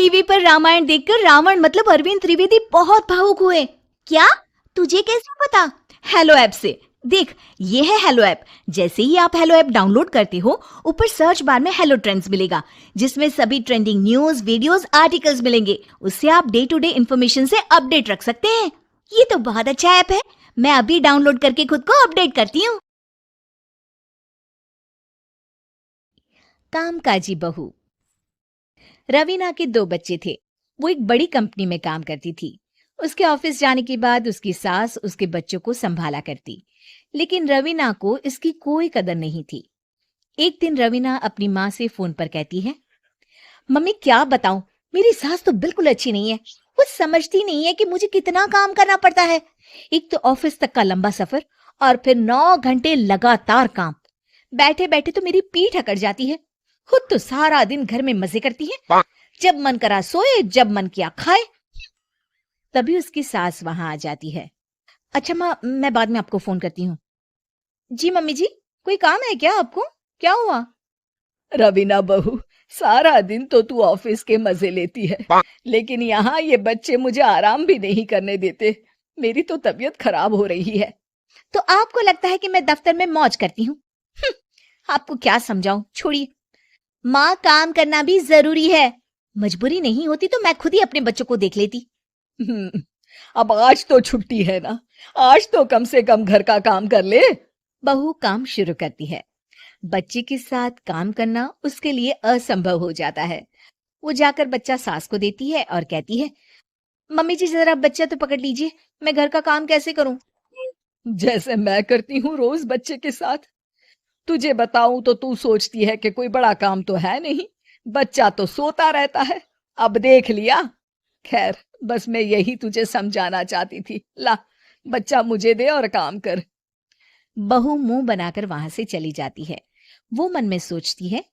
TV पर रामायण देखकर रावण मतलब अरविंद त्रिवेदी बहुत भावुक हुए। क्या? तुझे कैसे पता? हेलो ऐप से। देख, ये है हेलो ऐप। जैसे ही आप हेलो ऐप डाउनलोड करते हो, ऊपर सर्च बार में हेलो ट्रेंड्स मिलेगा, जिसमें सभी ट्रेंडिंग न्यूज, वीडियोस, आर्टिकल्स मिलेंगे। उससे आप डे टू डे इंफॉर्मेशन से अपडेट रख सकते हैं। ये तो बहुत अच्छा ऐप है। मैं अभी डाउनलोड करके खुद को अपडेट करती हूँ। कामकाजी बहू। रवीना के 2 बच्चे थे। वो एक बड़ी कंपनी में काम करती थी। उसके ऑफिस जाने के बाद उसकी सास उसके बच्चों को संभाला करती, लेकिन रवीना को इसकी कोई कदर नहीं थी। एक दिन रवीना अपनी माँ से फोन पर कहती है, मम्मी क्या बताऊं, मेरी सास तो बिल्कुल अच्छी नहीं है। वो समझती नहीं है कि मुझे कितना काम करना पड़ता है। एक तो ऑफिस तक का लंबा सफर और फिर 9 घंटे लगातार काम। बैठे बैठे तो मेरी पीठ अकड़ जाती है। खुद तो सारा दिन घर में मजे करती है, जब मन करा सोए, जब मन किया खाए। तभी उसकी सास वहां आ जाती है। अच्छा माँ, मैं बाद में आपको फोन करती हूँ। जी मम्मी जी, कोई काम है क्या आपको? क्या हुआ? रवीना बहू, सारा दिन तो तू ऑफिस के मजे लेती है, लेकिन यहाँ ये बच्चे मुझे आराम भी नहीं करने देते। मेरी तो तबीयत खराब हो रही है। तो आपको लगता है कि मैं दफ्तर में मौज करती हूँ? आपको क्या समझाऊं, छोड़िए। माँ, काम करना भी जरूरी है। मजबूरी नहीं होती तो मैं खुद ही अपने बच्चों को देख लेती। हम्म, अब आज तो छुट्टी है ना, आज तो कम से कम घर का काम कर ले। बहू काम शुरू करती है। बच्चे के साथ काम करना उसके लिए असंभव हो जाता है। वो जाकर बच्चा सास को देती है और कहती है, मम्मी जी जरा बच्चा तो पकड़ लीजिए, मैं घर का काम कैसे करूं? जैसे मैं करती हूँ रोज बच्चे के साथ। तुझे बताऊं तो तू सोचती है कि कोई बड़ा काम तो है नहीं, बच्चा तो सोता रहता है। अब देख लिया। खैर, बस मैं यही तुझे समझाना चाहती थी। ला, बच्चा मुझे दे और काम कर। बहू मुंह बनाकर वहां से चली जाती है। वो मन में सोचती है,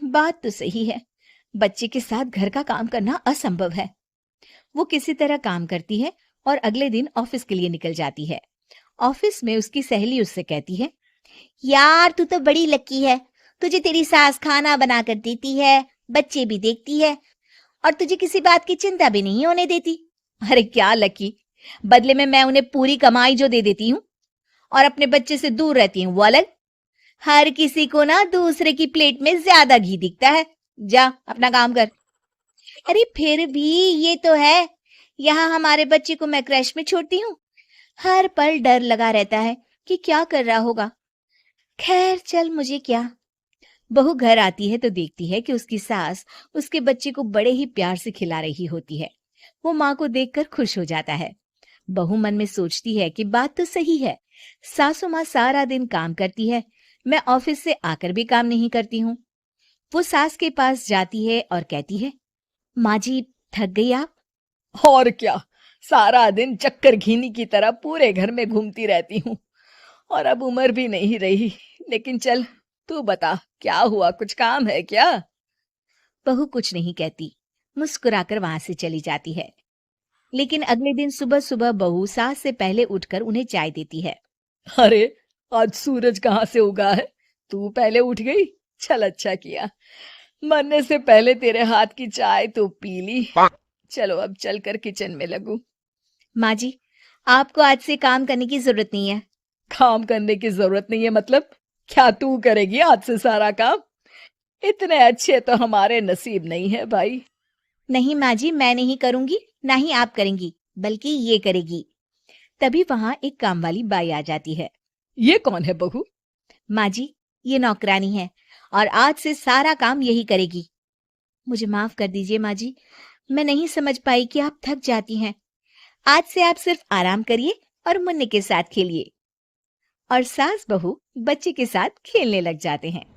बात तो सही है। बच्चे के साथ घर का काम करना असंभव है। वो किसी तरह काम करती है और अगले दिन ऑफिस के लिए निकल जाती है। ऑफिस में उसकी सहेली उससे कहती है, यार तू तो बड़ी लकी है। तुझे तेरी सास खाना बना कर देती है, बच्चे भी देखती है और तुझे किसी बात की चिंता भी नहीं होने देती। अरे क्या लकी, बदले में मैं उन्हें पूरी कमाई जो दे देती हूँ और अपने बच्चे से दूर रहती हूँ वो अलग। हर किसी को ना दूसरे की प्लेट में ज्यादा घी दिखता है। जा अपना काम कर। अरे फिर भी ये तो है, यहाँ हमारे बच्चे को मैं क्रैश में छोड़ती हूँ। हर पल डर लगा रहता है कि क्या कर रहा होगा। खैर चल, मुझे क्या। बहू घर आती है तो देखती है कि उसकी सास उसके बच्चे को बड़े ही प्यार से खिला रही होती है। वो माँ को देखकर खुश हो जाता है। बहू मन में सोचती है कि बात तो सही है, सासू माँ सारा दिन काम करती है, मैं ऑफिस से आकर भी काम नहीं करती हूँ। वो सास के पास जाती है और कहती है, माँ जी थक गई आप? और क्या, सारा दिन चक्कर घीनी की तरह पूरे घर में घूमती रहती हूँ और अब उम्र भी नहीं रही। लेकिन चल, तू बता, क्या हुआ, कुछ काम है क्या? बहू कुछ नहीं कहती, मुस्कुराकर वहां से चली जाती है। लेकिन अगले दिन सुबह सुबह बहू सास से पहले उठकर उन्हें चाय देती है। अरे, आज सूरज कहाँ से उगा है? तू पहले उठ गई। चल, अच्छा किया। मरने से पहले तेरे हाथ की चाय तो पी ली। चलो अब चलकर किचन में लगूं। माँ जी, आपको आज से काम करने की जरूरत नहीं है। काम करने की जरूरत नहीं है मतलब? क्या तू करेगी आज से सारा काम? इतने अच्छे तो हमारे नसीब नहीं है भाई। नहीं माँ जी, मैं नहीं करूंगी, ना ही आप करेंगी, बल्कि ये करेगी। तभी वहां एक काम वाली बाई आ जाती है। ये कौन है बहू? माँ जी, ये नौकरानी है और आज से सारा काम यही करेगी। मुझे माफ कर दीजिए माँ जी, मैं नहीं समझ पाई कि आप थक जाती हैं। आज से आप सिर्फ आराम करिए और मुन्ने के साथ खेलिए। और सास बहू बच्चे के साथ खेलने लग जाते हैं।